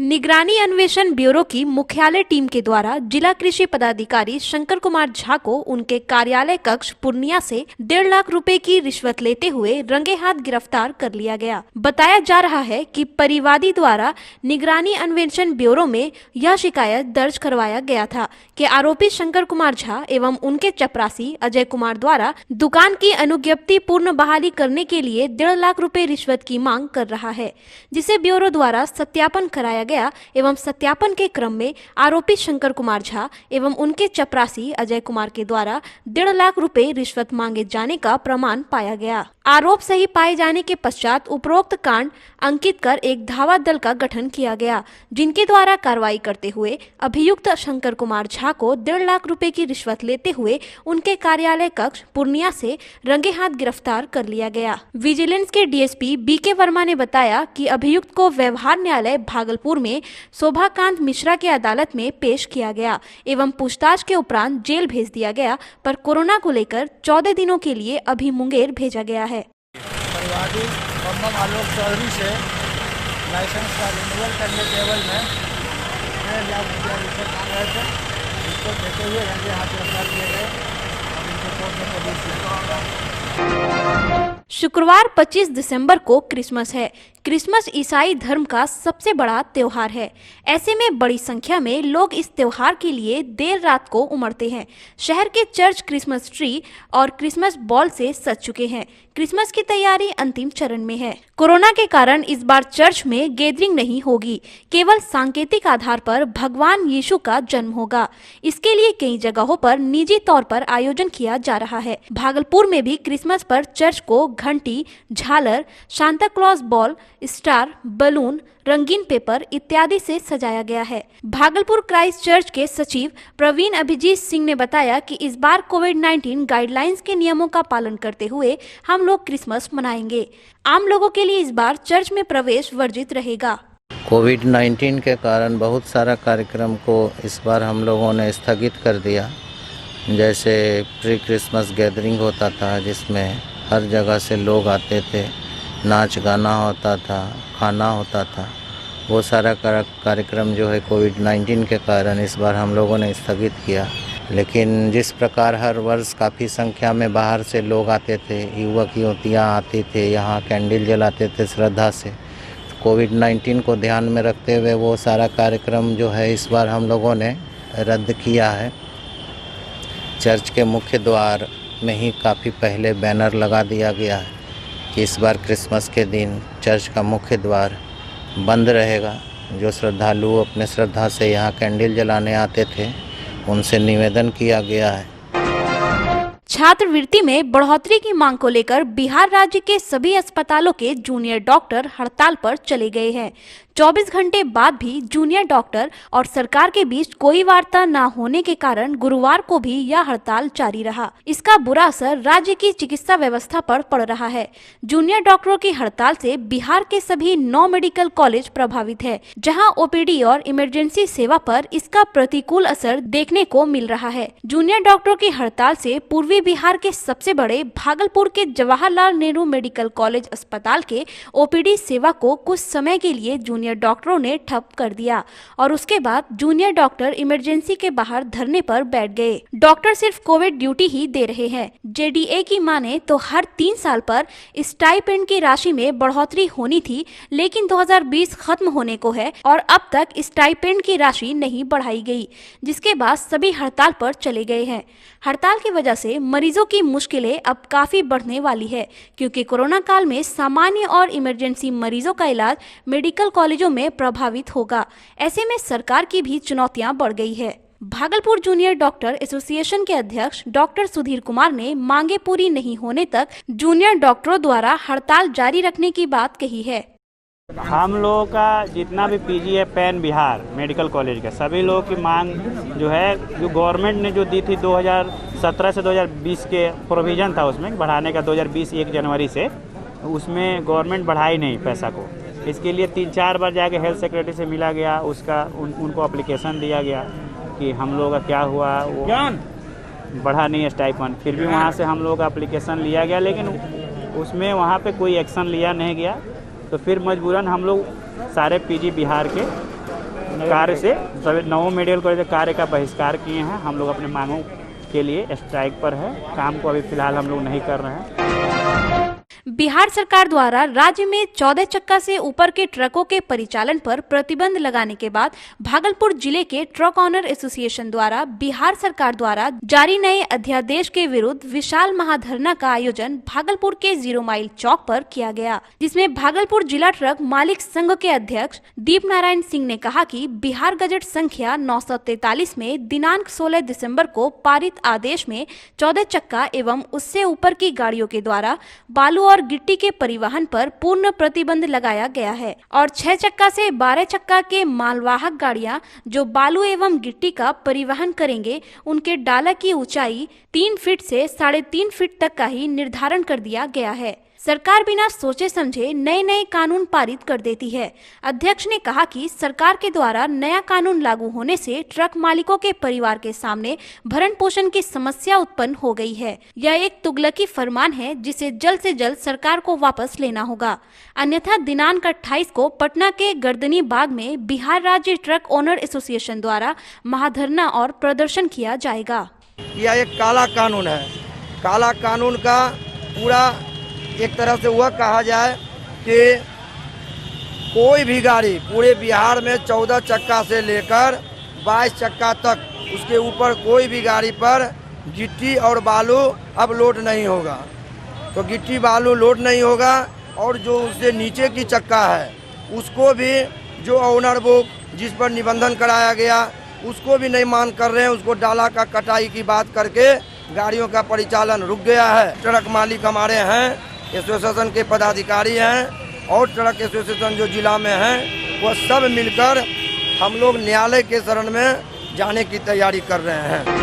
निगरानी अन्वेषण ब्यूरो की मुख्यालय टीम के द्वारा जिला कृषि पदाधिकारी शंकर कुमार झा को उनके कार्यालय कक्ष पूर्णिया से 1.5 लाख रुपए की रिश्वत लेते हुए रंगे हाथ गिरफ्तार कर लिया गया। बताया जा रहा है कि परिवादी द्वारा निगरानी अन्वेषण ब्यूरो में यह शिकायत दर्ज करवाया गया था कि आरोपी शंकर कुमार झा एवं उनके चपरासी अजय कुमार द्वारा दुकान की अनुज्ञप्ति पूर्ण बहाली करने के लिए 1.5 लाख रुपए रिश्वत की मांग कर रहा है, जिसे ब्यूरो द्वारा सत्यापन कराया गया एवं सत्यापन के क्रम में आरोपी शंकर कुमार झा एवं उनके चपरासी अजय कुमार के द्वारा 1.5 लाख रुपए रिश्वत मांगे जाने का प्रमाण पाया गया। आरोप सही पाए जाने के पश्चात उपरोक्त कांड अंकित कर एक धावा दल का गठन किया गया, जिनके द्वारा कार्रवाई करते हुए अभियुक्त शंकर कुमार झा को 1.5 लाख रुपए की रिश्वत लेते हुए उनके कार्यालय कक्ष पूर्णिया से रंगे हाथ गिरफ्तार कर लिया गया। विजिलेंस के डीएसपी बीके वर्मा ने बताया कि अभियुक्त को व्यवहार न्यायालय भागलपुर में शोभाकांत मिश्रा की अदालत में पेश किया गया एवं पूछताछ के उपरांत जेल भेज दिया गया, पर कोरोना को लेकर 14 दिनों के लिए अभी मुंगेर भेजा गया है। परिवादी बम आलोक चौधरी से लाइसेंस का रिन्यूअल करने के एवज में 1.5 लाख रुपया रिश्वत मांग रहे थे, जिसको देते हुए रंगे हाथ गिरफ्तार किए गए। अब इनको कोर्ट में पेश किया। शुक्रवार 25 दिसंबर को क्रिसमस है। क्रिसमस ईसाई धर्म का सबसे बड़ा त्योहार है। ऐसे में बड़ी संख्या में लोग इस त्योहार के लिए देर रात को उमड़ते हैं। शहर के चर्च क्रिसमस ट्री और क्रिसमस बॉल से सज चुके हैं। क्रिसमस की तैयारी अंतिम चरण में है। कोरोना के कारण इस बार चर्च में गैदरिंग नहीं होगी, केवल सांकेतिक आधार पर भगवान यीशु का जन्म होगा। इसके लिए कई जगहों पर निजी तौर पर आयोजन किया जा रहा है। भागलपुर में भी क्रिसमस पर चर्च को घंटी, झालर, Santa Claus ball, star, balloon, रंगीन पेपर इत्यादि से सजाया गया है। भागलपुर क्राइस्ट चर्च के सचिव प्रवीण अभिजीत सिंह ने बताया कि इस बार कोविड-19 गाइडलाइंस के नियमों का पालन करते हुए हम लोग क्रिसमस मनाएंगे। आम लोगों के लिए इस बार चर्च में प्रवेश वर्जित रहेगा। कोविड-19 के कारण बहुत सारा कार्यक्रम को इस बार हम लोगों ने स्थगित कर दिया। जैसे प्री क्रिसमस गैदरिंग होता था, जिसमें हर जगह से लोग आते थे, नाच गाना होता था, खाना होता था, वो सारा कार्यक्रम जो है कोविड-19 के कारण इस बार हम लोगों ने स्थगित किया। लेकिन जिस प्रकार हर वर्ष काफ़ी संख्या में बाहर से लोग आते थे, युवक युवतियाँ आते थे, यहाँ कैंडल जलाते थे श्रद्धा से, कोविड-19 को ध्यान में रखते हुए वो सारा कार्यक्रम जो है इस बार हम लोगों ने रद्द किया है। चर्च के मुख्य द्वार में ही काफ़ी पहले बैनर लगा दिया गया है कि इस बार क्रिसमस के दिन चर्च का मुख्य द्वार बंद रहेगा। जो श्रद्धालु अपने श्रद्धा से यहाँ कैंडल जलाने आते थे, उनसे निवेदन किया गया है। छात्रवृत्ति में बढ़ोतरी की मांग को लेकर बिहार राज्य के सभी अस्पतालों के जूनियर डॉक्टर हड़ताल पर चले गए हैं। 24 घंटे बाद भी जूनियर डॉक्टर और सरकार के बीच कोई वार्ता न होने के कारण गुरुवार को भी यह हड़ताल जारी रहा। इसका बुरा असर राज्य की चिकित्सा व्यवस्था पर पड़ रहा है। जूनियर डॉक्टरों की हड़ताल से बिहार के सभी 9 मेडिकल कॉलेज प्रभावित है, जहां ओपीडी और इमरजेंसी सेवा पर इसका प्रतिकूल असर देखने को मिल रहा है। जूनियर डॉक्टरों की हड़ताल से पूर्वी बिहार के सबसे बड़े भागलपुर के जवाहरलाल नेहरू मेडिकल कॉलेज अस्पताल के ओपीडी सेवा को कुछ समय के लिए जूनियर डॉक्टरों ने ठप कर दिया और उसके बाद जूनियर डॉक्टर इमरजेंसी के बाहर धरने पर बैठ गए। डॉक्टर सिर्फ कोविड ड्यूटी ही दे रहे हैं। जेडीए की माने तो हर 3 साल पर स्टाइपेंड की राशि में बढ़ोतरी होनी थी, लेकिन 2020 खत्म होने को है और अब तक स्टाइपेंड की राशि नहीं बढ़ाई गई, जिसके बाद सभी हड़ताल पर चले गए हैं। हड़ताल की वजह से मरीजों की मुश्किलें अब काफी बढ़ने वाली है, क्योंकि कोरोना काल में सामान्य और इमरजेंसी मरीजों का इलाज मेडिकल कॉलेजों में प्रभावित होगा। ऐसे में सरकार की भी चुनौतियां बढ़ गई है। भागलपुर जूनियर डॉक्टर एसोसिएशन के अध्यक्ष डॉक्टर सुधीर कुमार ने मांगे पूरी नहीं होने तक जूनियर डॉक्टरों द्वारा हड़ताल जारी रखने की बात कही है। हम लोगों का जितना भी पीजी है पैन बिहार मेडिकल कॉलेज का, सभी लोगों की मांग जो है, जो गवर्नमेंट ने जो दी थी 2017 से 2020 के प्रोविज़न था उसमें बढ़ाने का, 2020 1 जनवरी से, उसमें गवर्नमेंट बढ़ाई नहीं पैसा को। इसके लिए 3-4 बार जाके हेल्थ सेक्रेटरी से मिला गया, उसका उनको एप्लीकेशन दिया गया कि हम लोग का क्या हुआ, वो बढ़ा नहीं है स्टाइपेंड। फिर भी वहाँ से हम लोग का एप्लीकेशन लिया गया, लेकिन उसमें वहाँ पे कोई एक्शन लिया नहीं गया। तो फिर मजबूरन हम लोग सारे पीजी बिहार के कार्य से सभी 9 मेडिकल कॉलेज कार्य का बहिष्कार किए हैं। हम लोग अपने मांगों के लिए स्ट्राइक पर है। काम को अभी फिलहाल हम लोग नहीं कर रहे हैं। बिहार सरकार द्वारा राज्य में 14 चक्का से ऊपर के ट्रकों के परिचालन पर प्रतिबंध लगाने के बाद भागलपुर जिले के ट्रक ऑनर एसोसिएशन द्वारा बिहार सरकार द्वारा जारी नए अध्यादेश के विरुद्ध विशाल महाधरना का आयोजन भागलपुर के 0 माइल चौक पर किया गया, जिसमें भागलपुर जिला ट्रक मालिक संघ के अध्यक्ष दीप नारायण सिंह ने कहा कि बिहार गजट संख्या 943 में दिनांक 16 दिसंबर को पारित आदेश में 14 चक्का एवं उससे ऊपर की गाड़ियों के द्वारा बालू और गिट्टी के परिवहन पर पूर्ण प्रतिबंध लगाया गया है और 6 चक्का से 12 चक्का के मालवाहक गाड़ियां जो बालू एवं गिट्टी का परिवहन करेंगे उनके डाला की ऊंचाई 3 फीट से 3.5 फीट तक का ही निर्धारण कर दिया गया है। सरकार बिना सोचे समझे नए कानून पारित कर देती है। अध्यक्ष ने कहा कि सरकार के द्वारा नया कानून लागू होने से ट्रक मालिकों के परिवार के सामने भरण पोषण की समस्या उत्पन्न हो गई है। यह एक तुगलकी फरमान है जिसे जल्द से जल्द सरकार को वापस लेना होगा, अन्यथा दिनांक 28 को पटना के गर्दनी बाग में बिहार राज्य ट्रक ओनर एसोसिएशन द्वारा महाधरना और प्रदर्शन किया जाएगा। यह एक काला कानून है। काला कानून का पूरा एक तरह से वह कहा जाए कि कोई भी गाड़ी पूरे बिहार में 14 चक्का से लेकर 22 चक्का तक उसके ऊपर कोई भी गाड़ी पर गिट्टी और बालू अब लोड नहीं होगा। तो गिट्टी बालू लोड नहीं होगा और जो उससे नीचे की चक्का है उसको भी जो ओनर बुक जिस पर निबंधन कराया गया उसको भी नहीं मान कर रहे हैं। उसको डाला का कटाई की बात करके गाड़ियों का परिचालन रुक गया है। ट्रक मालिक हमारे हैं, एसोसिएशन के पदाधिकारी हैं और ट्रक एसोसिएशन जो जिला में हैं वह सब मिलकर हम लोग न्यायालय के शरण में जाने की तैयारी कर रहे हैं।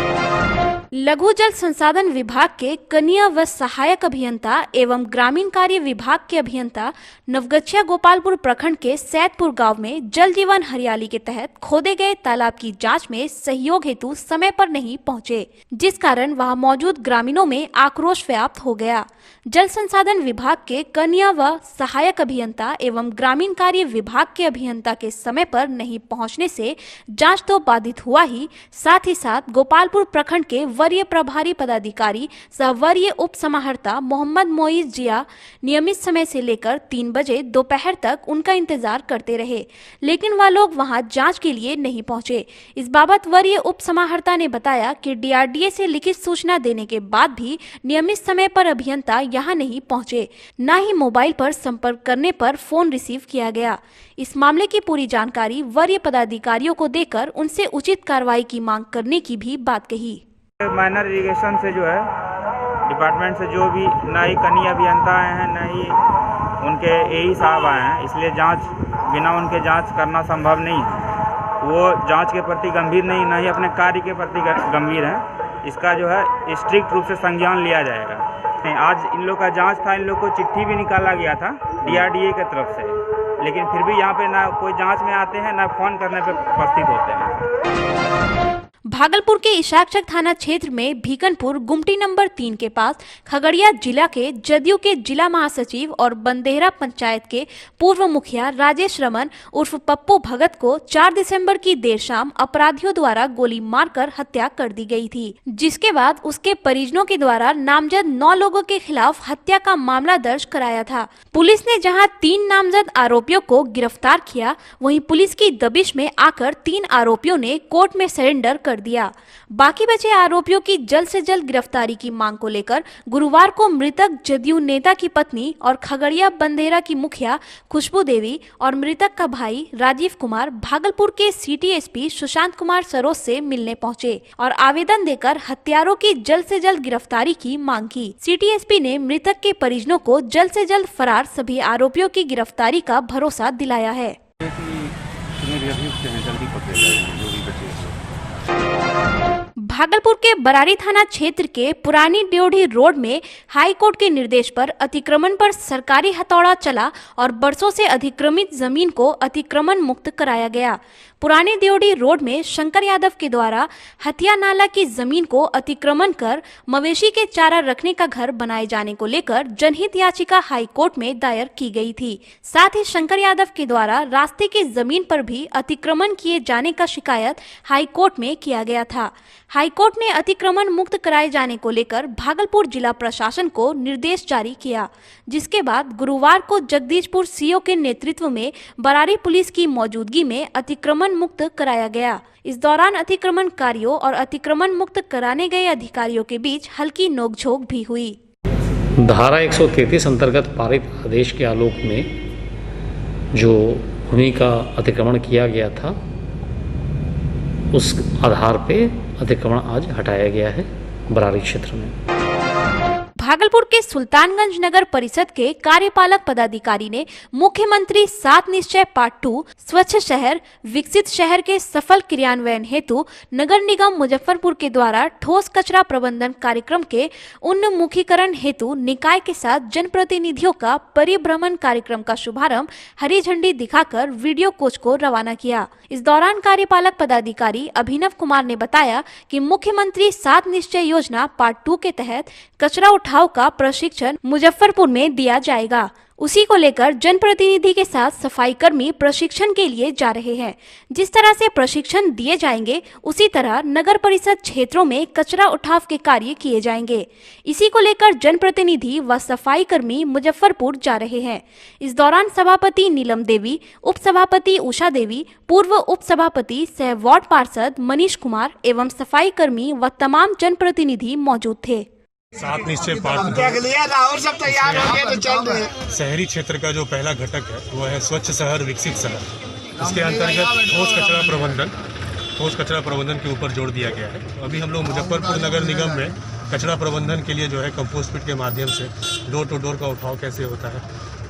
लघु जल संसाधन विभाग के कनीय व सहायक अभियंता एवं ग्रामीण कार्य विभाग के अभियंता नवगछिया गोपालपुर प्रखंड के सैदपुर गांव में जल जीवन हरियाली के तहत खोदे गए तालाब की जांच में सहयोग हेतु समय पर नहीं पहुंचे, जिस कारण वहां मौजूद ग्रामीणों में आक्रोश व्याप्त हो गया। जल संसाधन विभाग के कनीय व सहायक अभियंता एवं ग्रामीण कार्य विभाग के अभियंता के समय पर नहीं पहुंचने से जांच तो बाधित हुआ ही साथ गोपालपुर प्रखंड के वरीय प्रभारी पदाधिकारी सह वरीय उप समाहर्ता मोहम्मद मोइज जिया नियमित समय से लेकर 3 बजे दोपहर तक उनका इंतजार करते रहे, लेकिन वह लोग वहां जांच के लिए नहीं पहुंचे। इस बाबत वरीय उप समाहर्ता ने बताया कि डीआरडीए से लिखित सूचना देने के बाद भी नियमित समय पर अभियंता यहां नहीं पहुंचे, न ही मोबाइल पर संपर्क करने पर फोन रिसीव किया गया। इस मामले की पूरी जानकारी वरीय पदाधिकारियों को देकर उनसे उचित कार्रवाई की मांग करने की भी बात कही। माइनर इरिगेशन से जो है डिपार्टमेंट से जो भी न ही कनीय अभियंता आए हैं न ही उनके एई साहब आए हैं, इसलिए जांच बिना उनके जांच करना संभव नहीं है। वो जांच के प्रति गंभीर नहीं, न ही अपने कार्य के प्रति गंभीर हैं। इसका जो है स्ट्रिक्ट रूप से संज्ञान लिया जाएगा। आज इन लोग का जांच था, इन लोग को चिट्ठी भी निकाला गया था डीआरडीए की तरफ से, लेकिन फिर भी यहाँ पे ना कोई जांच में आते हैं ना फोन करने पे उपस्थित होते हैं। भागलपुर के इशाकचक थाना क्षेत्र में भीकनपुर गुमटी नंबर 3 के पास खगड़िया जिला के जदयू के जिला महासचिव और बंदेहरा पंचायत के पूर्व मुखिया राजेश रमन उर्फ पप्पू भगत को 4 दिसंबर की देर शाम अपराधियों द्वारा गोली मारकर हत्या कर दी गई थी, जिसके बाद उसके परिजनों के द्वारा नामजद 9 लोगों के खिलाफ हत्या का मामला दर्ज कराया था। पुलिस ने जहां 3 नामजद आरोपियों को गिरफ्तार किया, वहीं पुलिस की दबिश में आकर 3 आरोपियों ने कोर्ट में सरेंडर कर दिया। बाकी बचे आरोपियों की जल्द से जल्द गिरफ्तारी की मांग को लेकर गुरुवार को मृतक जदयू नेता की पत्नी और खगड़िया बंदेरा की मुखिया खुशबू देवी और मृतक का भाई राजीव कुमार भागलपुर के सिटी एसपी सुशांत कुमार सरोज से मिलने पहुंचे और आवेदन देकर हत्यारों की जल्द से जल्द गिरफ्तारी की मांग की। सिटी एसपी ने मृतक के परिजनों को जल्द से जल्द फरार सभी आरोपियों की गिरफ्तारी का भरोसा दिलाया है। भागलपुर के बरारी थाना क्षेत्र के पुरानी ड्योढ़ी रोड में हाई कोर्ट के निर्देश पर अतिक्रमण पर सरकारी हथौड़ा चला और बरसों से अधिक्रमित जमीन को अतिक्रमण मुक्त कराया गया। पुरानी दियोड़ी रोड में शंकर यादव के द्वारा हथिया नाला की जमीन को अतिक्रमण कर मवेशी के चारा रखने का घर बनाए जाने को लेकर जनहित याचिका हाई कोर्ट में दायर की गई थी। साथ ही शंकर यादव के द्वारा रास्ते की जमीन पर भी अतिक्रमण किए जाने का शिकायत हाई कोर्ट में किया गया था। हाई कोर्ट ने अतिक्रमण मुक्त कराए जाने को लेकर भागलपुर जिला प्रशासन को निर्देश जारी किया, जिसके बाद गुरुवार को जगदीशपुर सीओ के नेतृत्व में बरारी पुलिस की मौजूदगी में अतिक्रमण मुक्त कराया गया। इस दौरान अतिक्रमणकारियों और अतिक्रमण मुक्त कराने गए अधिकारियों के बीच हल्की नोकझोंक भी हुई। धारा 133 अंतर्गत पारित आदेश के आलोक में जो भूमि का अतिक्रमण किया गया था, उस आधार पे अतिक्रमण आज हटाया गया है बरारी क्षेत्र में। भागलपुर के सुल्तानगंज नगर परिषद के कार्यपालक पदाधिकारी ने मुख्यमंत्री 7 निश्चय पार्ट 2 स्वच्छ शहर विकसित शहर के सफल क्रियान्वयन हेतु नगर निगम मुजफ्फरपुर के द्वारा ठोस कचरा प्रबंधन कार्यक्रम के उन्मुखीकरण हेतु निकाय के साथ जनप्रतिनिधियों का परिभ्रमण कार्यक्रम का शुभारंभ हरी झंडी दिखाकर वीडियो कोच को रवाना किया। इस दौरान कार्यपालक पदाधिकारी अभिनव कुमार ने बताया कि मुख्यमंत्री 7 निश्चय योजना पार्ट 2 के तहत कचरा उठाव का प्रशिक्षण मुजफ्फरपुर में दिया जाएगा। उसी को लेकर जनप्रतिनिधि के साथ सफाई कर्मी प्रशिक्षण के लिए जा रहे हैं। जिस तरह से प्रशिक्षण दिए जाएंगे, उसी तरह नगर परिषद क्षेत्रों में कचरा उठाव के कार्य किए जाएंगे। इसी को लेकर जनप्रतिनिधि व सफाई कर्मी मुजफ्फरपुर जा रहे हैं। इस दौरान सभापति नीलम देवी, उप सभापति उषा देवी, पूर्व उप सभापति सह वार्ड पार्षद मनीष कुमार एवं सफाई कर्मी व तमाम जनप्रतिनिधि मौजूद थे। 7 निश्चय पार्ट शहरी क्षेत्र का जो पहला घटक है वो है स्वच्छ शहर विकसित शहर। इसके अंतर्गत ठोस कचरा प्रबंधन के ऊपर जोर दिया गया है। अभी हम लोग मुजफ्फरपुर नगर निगम में कचरा प्रबंधन के लिए जो है कंपोस्ट पिट के माध्यम से डोर टू डोर का उठाव कैसे होता है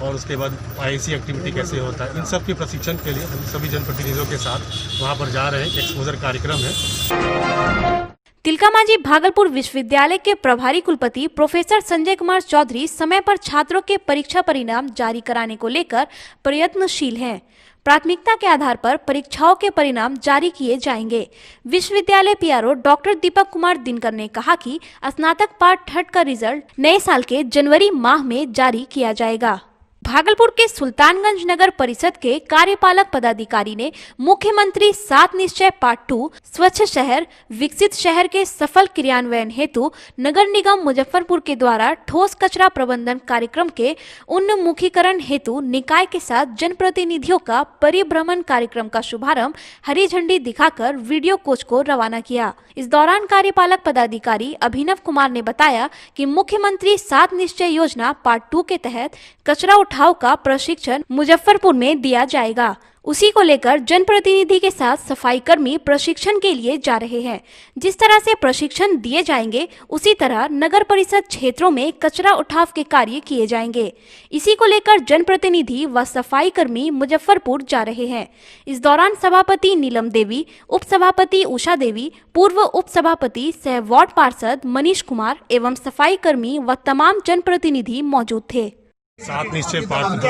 और उसके बाद IAC एक्टिविटी कैसे होता है, इन सब के प्रशिक्षण के लिए हम सभी जनप्रतिनिधियों के साथ वहाँ पर जा रहे हैं। एक्सपोजर कार्यक्रम है। तिलकामांझी भागलपुर विश्वविद्यालय के प्रभारी कुलपति प्रोफेसर संजय कुमार चौधरी समय पर छात्रों के परीक्षा परिणाम जारी कराने को लेकर प्रयत्नशील हैं। प्राथमिकता के आधार पर परीक्षाओं के परिणाम जारी किए जाएंगे। विश्वविद्यालय PRO डॉक्टर दीपक कुमार दिनकर ने कहा कि स्नातक पार्ट 3 का रिजल्ट नए साल के जनवरी माह में जारी किया जाएगा। भागलपुर के सुल्तानगंज नगर परिषद के कार्यपालक पदाधिकारी ने मुख्यमंत्री 7 निश्चय पार्ट 2 स्वच्छ शहर विकसित शहर के सफल क्रियान्वयन हेतु नगर निगम मुजफ्फरपुर के द्वारा ठोस कचरा प्रबंधन कार्यक्रम के उन्मुखीकरण हेतु निकाय के साथ जनप्रतिनिधियों का परिभ्रमण कार्यक्रम का शुभारंभ हरी झंडी दिखाकर वीडियो कोच को रवाना किया। इस दौरान कार्यपालक पदाधिकारी अभिनव कुमार ने बताया कि मुख्यमंत्री 7 निश्चय योजना पार्ट 2 के तहत कचरा उठाव का प्रशिक्षण मुजफ्फरपुर में दिया जाएगा। उसी को लेकर जनप्रतिनिधि के साथ सफाई कर्मी प्रशिक्षण के लिए जा रहे हैं। जिस तरह से प्रशिक्षण दिए जाएंगे, उसी तरह नगर परिषद क्षेत्रों में कचरा उठाव के कार्य किए जाएंगे। इसी को लेकर जनप्रतिनिधि व सफाई कर्मी मुजफ्फरपुर जा रहे हैं। इस दौरान सभापति नीलम देवी, उप सभापति उषा देवी, पूर्व उप सभापति सह वार्ड पार्षद मनीष कुमार एवं सफाई कर्मी व तमाम जनप्रतिनिधि मौजूद थे। 7 निश्चय पार्ट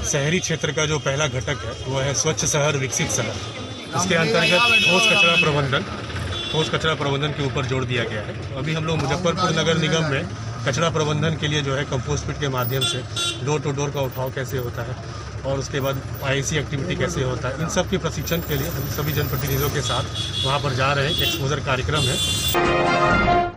शहरी क्षेत्र का जो पहला घटक है वो है स्वच्छ शहर विकसित शहर। इसके अंतर्गत ठोस कचरा प्रबंधन के ऊपर जोर दिया गया है। अभी हम लोग मुजफ्फरपुर नगर निगम में कचरा प्रबंधन के लिए जो है कंपोस्ट पिट के माध्यम से डोर टू डोर का उठाव कैसे होता है और उसके बाद IAC एक्टिविटी कैसे होता है, इन सब के प्रशिक्षण के लिए हम सभी जनप्रतिनिधियों के साथ वहाँ पर जा रहे हैं। एक्सपोजर कार्यक्रम है।